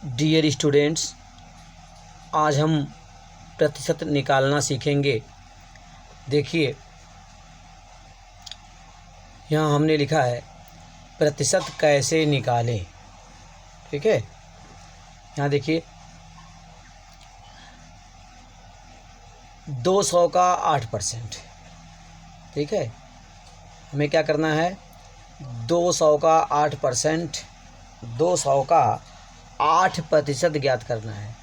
Dear students, आज हम प्रतिशत निकालना सीखेंगे। देखिए, यहाँ हमने लिखा है प्रतिशत कैसे निकालें। ठीक है, यहाँ देखिए 200 का 8%। ठीक है, हमें क्या करना है, 200 का 8%, 200 का 8% ज्ञात करना है।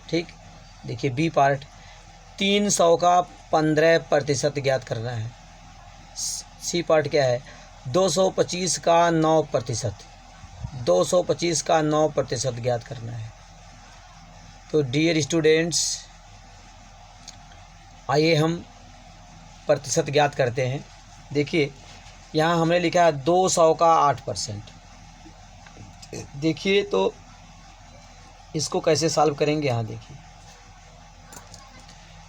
ठीक, देखिए बी पार्ट 300 का 15% ज्ञात करना है। सी पार्ट क्या है, 225 का 9%, 225 का 9% ज्ञात करना है। तो डियर स्टूडेंट्स, आइए हम प्रतिशत ज्ञात करते हैं। देखिए, यहाँ हमने लिखा है 200 का 8%। देखिए तो इसको कैसे सॉल्व करेंगे। यहाँ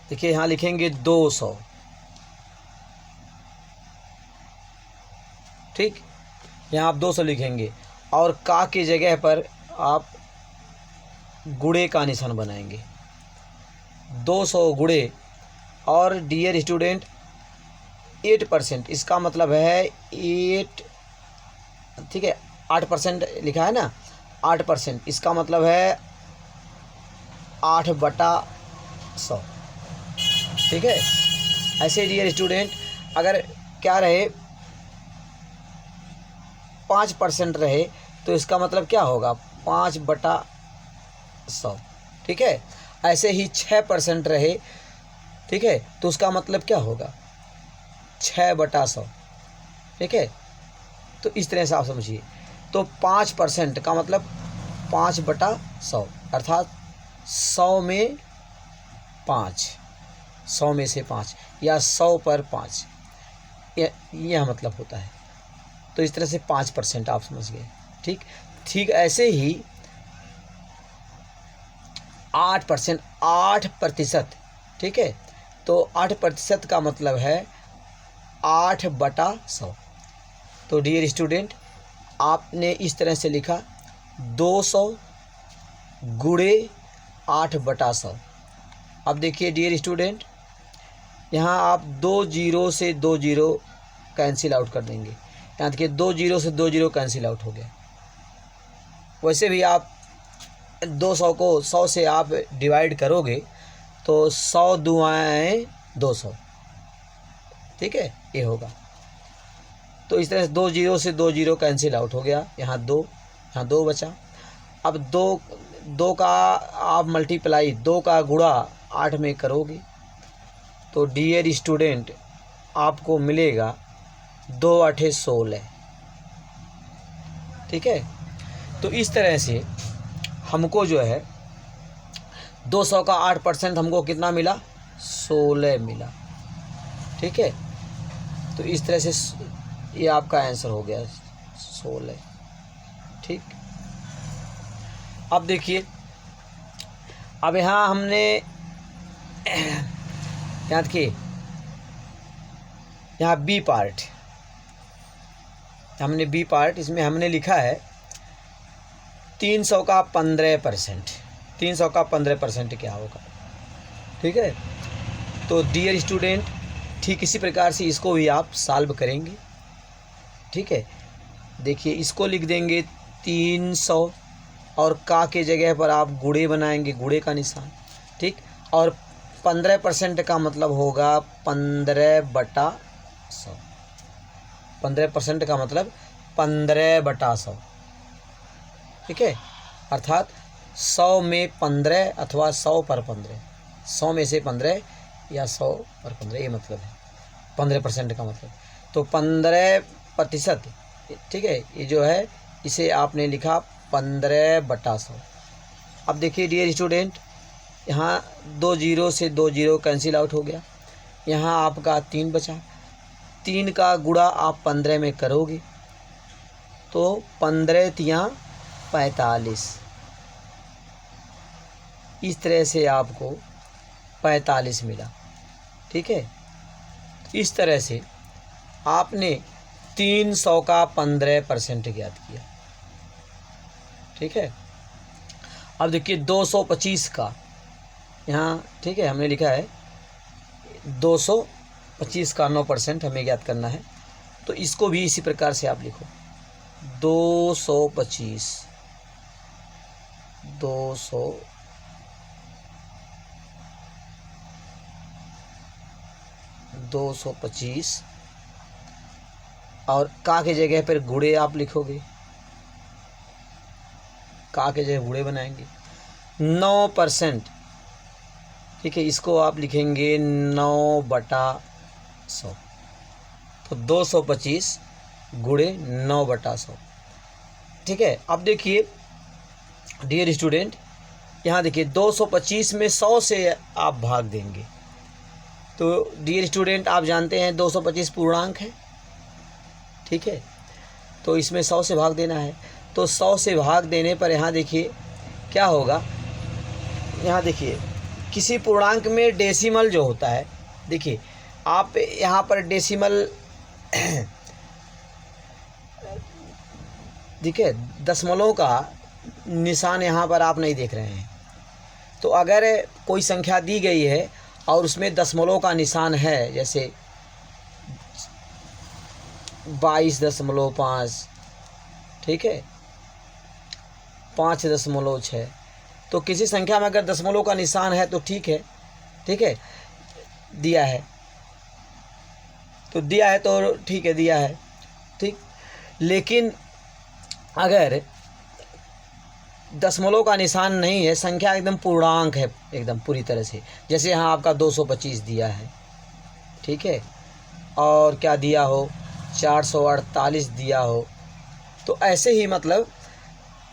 देखिए यहाँ लिखेंगे 200। ठीक, यहाँ आप 200 लिखेंगे और का की जगह पर आप गुणे का निशान बनाएंगे। 200 गुणे और डियर स्टूडेंट 8%, इसका मतलब है 8। ठीक है, 8% लिखा है ना, 8%, इसका मतलब है 8/100। ठीक है, ऐसे डियर स्टूडेंट अगर क्या रहे 5% रहे तो इसका मतलब क्या होगा, 5/100। ठीक है, ऐसे ही 6% रहे, ठीक है, तो उसका मतलब क्या होगा, 6/100। ठीक है, तो इस तरह से आप समझिए। तो 5% का मतलब 5/100, अर्थात 100 में 5, 100 में से 5 या 100 पर 5, यह मतलब होता है। तो इस तरह से 5% आप समझ गए। ठीक ठीक, ऐसे ही 8%, 8%। ठीक है, तो 8% का मतलब है 8/100। तो डियर स्टूडेंट, आपने इस तरह से लिखा 200 गुणे 8/100। अब देखिए डियर स्टूडेंट, यहाँ आप 2 जीरो से 2 जीरो कैंसिल आउट कर देंगे। यहाँ देखिए 2 जीरो से 2 जीरो कैंसिल आउट हो गया। वैसे भी आप 200 को 100 से आप डिवाइड करोगे तो 100 दुआएँ 200। ठीक है, ये होगा। तो इस तरह से 2 जीरो से 2 जीरो कैंसिल आउट हो गया। यहाँ 2, यहाँ 2 बचा। अब 2 का आप मल्टीप्लाई, 2 का गुणा 8 में करोगे तो डियर स्टूडेंट आपको मिलेगा 2 8 16। ठीक है, तो इस तरह से हमको जो है 200 का 8% हमको कितना मिला, 16 मिला। ठीक है, तो इस तरह से ये आपका आंसर हो गया 16। ठीक, अब देखिए, अब यहाँ हमने याद किए, यहाँ बी पार्ट, हमने बी पार्ट, इसमें हमने लिखा है 300 का 15%। 300 का 15% क्या होगा। ठीक है, तो डियर स्टूडेंट, ठीक इसी प्रकार से इसको भी आप सॉल्व करेंगे। ठीक है, देखिए इसको लिख देंगे 300 और का के जगह पर आप गुणे बनाएंगे, गुणे का निशान। ठीक, और 15% का मतलब होगा 15/100। 15% का मतलब 15/100। ठीक है, अर्थात 100 में 15 अथवा 100 पर 15, 100 में से 15 या 100 पर 15, ये मतलब है 15% का मतलब। तो 15%, ठीक है, ये जो है इसे आपने लिखा 15/100। अब देखिए डियर स्टूडेंट, यहाँ 2 जीरो से 2 जीरो कैंसिल आउट हो गया। यहाँ आपका 3 बचा। 3 का गुणा आप 15 में करोगे तो 15 तियाँ 45। इस तरह से आपको 45 मिला। ठीक है, इस तरह से आपने 300 का 15% ज्ञात किया। ठीक है, अब देखिए 225 का यहाँ, ठीक है, हमने लिखा है 225 का 9% हमें ज्ञात करना है। तो इसको भी इसी प्रकार से आप लिखो 225 225 और का के जगह पर गुणे आप लिखोगे, का के जगह गुणे बनाएंगे 9%, ठीक है, इसको आप लिखेंगे 9/100। तो 225 गुणे 9/100, ठीक है। अब देखिए डियर स्टूडेंट, यहाँ देखिए 225 में 100 से आप भाग देंगे। तो डियर स्टूडेंट, आप जानते हैं 225 पूर्णांक है, ठीक है, तो इसमें 100 से भाग देना है। तो 100 से भाग देने पर यहाँ देखिए क्या होगा, यहाँ देखिए किसी पूर्णांक में डेसिमल जो होता है, देखिए आप यहाँ पर डेसिमल देखिए दशमलव का निशान यहाँ पर आप नहीं देख रहे हैं। तो अगर कोई संख्या दी गई है और उसमें दशमलव का निशान है, जैसे 22.5, ठीक है, 5.6, तो किसी संख्या में अगर दशमलव का निशान है तो ठीक है, ठीक है, दिया है तो दिया है, तो ठीक है, दिया है, ठीक। लेकिन अगर दशमलव का निशान नहीं है, संख्या एकदम पूर्णांक है एकदम पूरी तरह से, जैसे यहाँ आपका 225 दिया है, ठीक है, और क्या दिया हो 448 दिया हो, तो ऐसे ही मतलब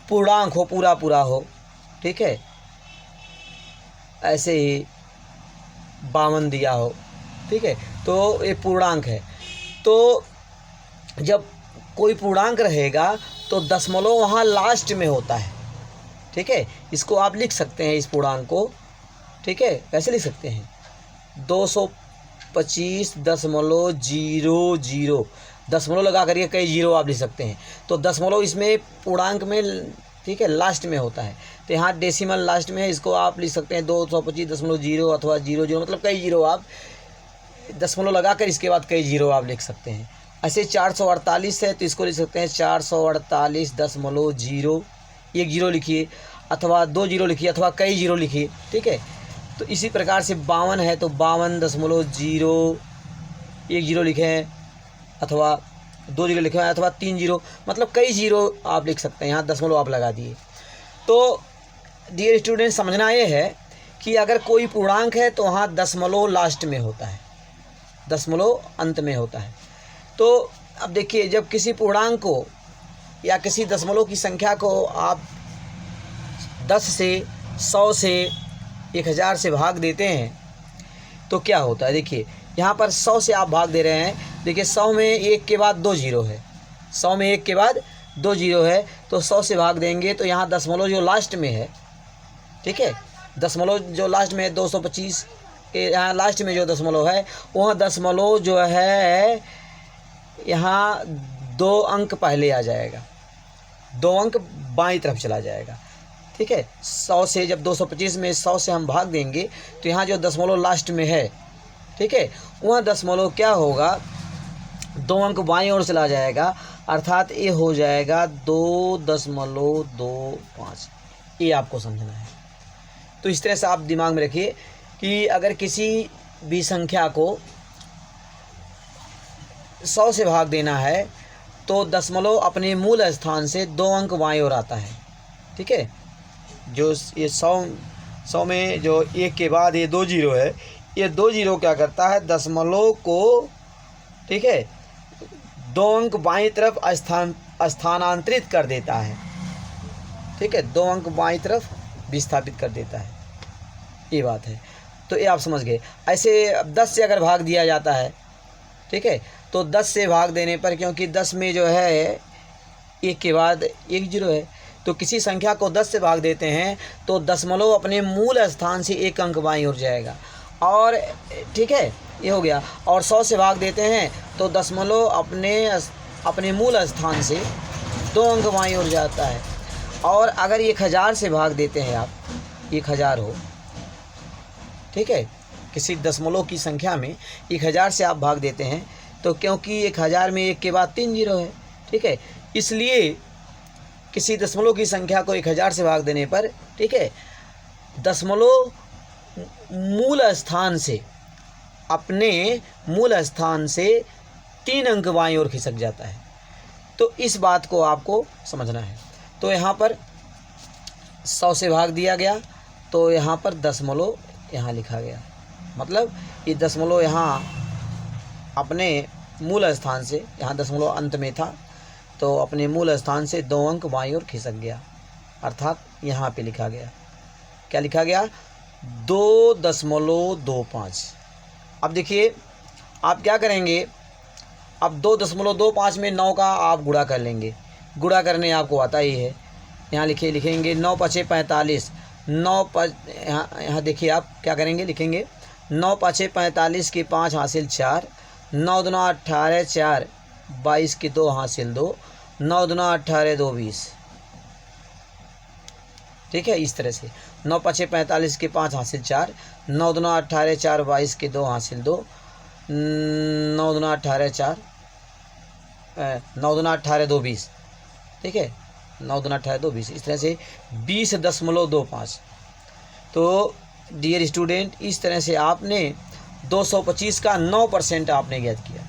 पूर्णांक हो, पूरा पूरा हो, ठीक है, ऐसे ही 52 दिया हो, ठीक है, तो ये पूर्णांक है। तो जब कोई पूर्णांक रहेगा तो दशमलव वहाँ लास्ट में होता है, ठीक है, इसको आप लिख सकते हैं इस पूर्णांक को, ठीक है, कैसे लिख सकते हैं 225.00, दशमलव लगा करके कई जीरो आप लिख सकते हैं। तो दशमलव इसमें पूर्णांक में, ठीक है, लास्ट में होता है, तो यहाँ डेसिमल लास्ट में है, इसको आप लिख सकते हैं 225.0 अथवा 00, मतलब कई जीरो आप दशमलव लगा कर इसके बाद कई जीरो आप लिख सकते हैं। ऐसे 448 है तो इसको लिख सकते हैं 448.0, एक जीरो लिखिए अथवा 2 जीरो लिखिए अथवा कई जीरो लिखिए, ठीक है। तो इसी प्रकार से 52 है तो 52.0, एक जीरो लिखें अथवा 2 जीरो लिखें अथवा 3 जीरो, मतलब कई जीरो आप लिख सकते हैं, यहाँ दशमलव आप लगा दिए। तो डियर स्टूडेंट, समझना ये है कि अगर कोई पूर्णांक है तो वहाँ दशमलव लास्ट में होता है, दशमलव अंत में होता है। तो अब देखिए जब किसी पूर्णांक को या किसी दशमलव की संख्या को आप 10 से 100 से 1000 से भाग देते हैं तो क्या होता है, देखिए यहाँ पर 100 से आप भाग दे रहे हैं, देखिए 100 में 1 के बाद 2 जीरो है, 100 में 1 के बाद 2 जीरो है, तो 100 से भाग देंगे तो यहाँ दशमलव जो लास्ट में है, ठीक है, दशमलव जो लास्ट में है 225 के यहाँ लास्ट में जो दशमलव है वहाँ दशमलव जो है यहाँ 2 अंक पहले आ जाएगा, 2 अंक बाईं तरफ चला जाएगा, ठीक है। 100 से जब 225 में 100 से हम भाग देंगे तो यहाँ जो दशमलव लास्ट में है, ठीक है, वहाँ दशमलव क्या होगा 2 अंक बाईं ओर चला जाएगा, अर्थात ये हो जाएगा 2.25। ये आपको समझना है। तो इस तरह से आप दिमाग में रखिए कि अगर किसी भी संख्या को 100 से भाग देना है तो दशमलव अपने मूल स्थान से 2 अंक बाईं ओर आता है, ठीक है। जो ये 100 में जो 1 के बाद ये 2 जीरो है, ये 2 जीरो क्या करता है दशमलव को, ठीक है, 2 अंक बाईं तरफ स्थानांतरित कर देता है, ठीक है, 2 अंक बाईं तरफ विस्थापित कर देता है, ये बात है। तो ये आप समझ गए। ऐसे 10 से अगर भाग दिया जाता है, ठीक है, तो 10 से भाग देने पर, क्योंकि 10 में जो है 1 के बाद 1 जीरो है, तो किसी संख्या को 10 से भाग देते हैं तो दशमलव अपने मूल स्थान से 1 अंक बाईं ओर जाएगा, और ठीक है, ये हो गया। और 100 से भाग देते हैं तो दशमलव अपने मूल स्थान से 2 अंक बाईं ओर जाता है। और अगर 1000 से भाग देते हैं आप, 1000 हो, ठीक है, किसी दशमलव की संख्या में 1000 से आप भाग देते हैं, तो क्योंकि 1000 में 1 के बाद 3 जीरो है, ठीक है, इसलिए किसी दशमलव की संख्या को 1000 से भाग देने पर, ठीक है, दशमलव मूल स्थान से, अपने मूल स्थान से 3 अंक बाईं ओर खिसक जाता है। तो इस बात को आपको समझना है। तो यहाँ पर 100 से भाग दिया गया, तो यहाँ पर दशमलव यहाँ लिखा गया, मतलब ये दशमलव यहाँ अपने मूल स्थान से, यहाँ दशमलव अंत में था, तो अपने मूल स्थान से 2 अंक बाईं ओर खिसक गया, अर्थात यहाँ पे लिखा गया, क्या लिखा गया, 2.25। अब देखिए आप क्या करेंगे, अब 2.25 में 9 का आप गुणा कर लेंगे, गुणा करने आपको आता ही है, यहाँ लिखेंगे 9 पचे 45, 9 यहाँ देखिए आप क्या करेंगे, लिखेंगे 9 पचे 45 के 5 हासिल 4, 9 दूना 18, 4 22 के 2 हासिल 2, 9 दूना 18 2 20, ठीक है, इस तरह से 9 पचे 45 के 5 हासिल 4, 9 दूना 18, 4 22 के 2 हासिल 2, 9 दूना 18 4, 9 दूना 18 2 20, ठीक है, 9 दूना 18 2 20, इस तरह से 20.25। तो डियर स्टूडेंट, इस तरह से आपने 225 का 9% आपने ज्ञात किया।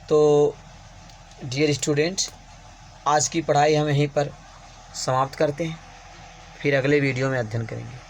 तो डियर स्टूडेंट, आज की पढ़ाई हम यहीं पर समाप्त करते हैं, फिर अगले वीडियो में अध्ययन करेंगे।